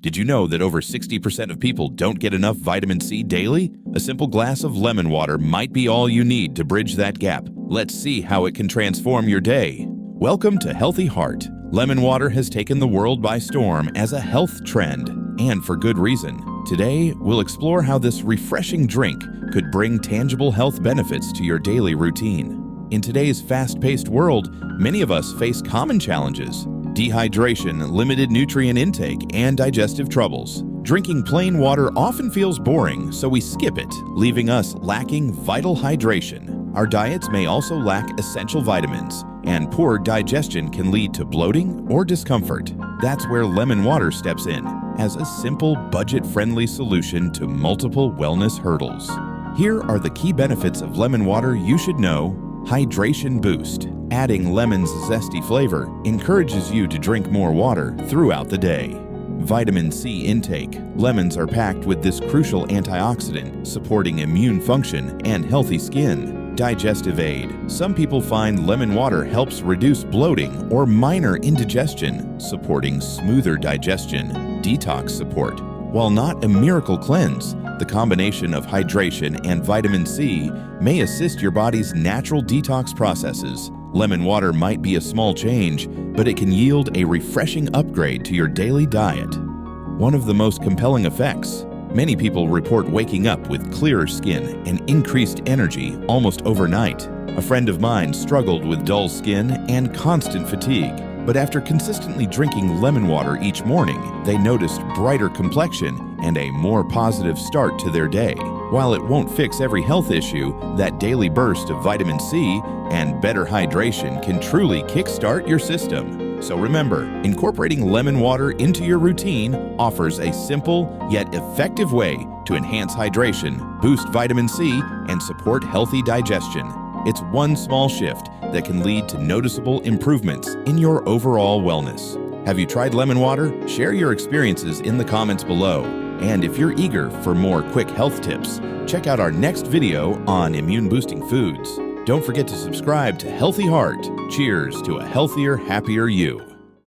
Did you know that over 60% of people don't get enough vitamin C daily? A simple glass of lemon water might be all you need to bridge that gap. Let's see how it can transform your day. Welcome to Healthy Heart. Lemon water has taken the world by storm as a health trend, and for good reason. Today, we'll explore how this refreshing drink could bring tangible health benefits to your daily routine. In today's fast-paced world, many of us face common challenges: dehydration, limited nutrient intake, and digestive troubles. Drinking plain water often feels boring, so we skip it, leaving us lacking vital hydration. Our diets may also lack essential vitamins, and poor digestion can lead to bloating or discomfort. That's where lemon water steps in, as a simple, budget-friendly solution to multiple wellness hurdles. Here are the key benefits of lemon water you should know. Hydration boost. Adding lemon's zesty flavor encourages you to drink more water throughout the day. Vitamin C intake. Lemons are packed with this crucial antioxidant, supporting immune function and healthy skin. Digestive aid. Some people find lemon water helps reduce bloating or minor indigestion, supporting smoother digestion. Detox support. While not a miracle cleanse, the combination of hydration and vitamin C may assist your body's natural detox processes. Lemon water might be a small change, but it can yield a refreshing upgrade to your daily diet. One of the most compelling effects: many people report waking up with clearer skin and increased energy almost overnight. A friend of mine struggled with dull skin and constant fatigue, but after consistently drinking lemon water each morning, they noticed brighter complexion and a more positive start to their day. While it won't fix every health issue, that daily burst of vitamin C and better hydration can truly kickstart your system. So remember, incorporating lemon water into your routine offers a simple yet effective way to enhance hydration, boost vitamin C, and support healthy digestion. It's one small shift that can lead to noticeable improvements in your overall wellness. Have you tried lemon water? Share your experiences in the comments below. And if you're eager for more quick health tips, check out our next video on immune-boosting foods. Don't forget to subscribe to Healthy Heart. Cheers to a healthier, happier you.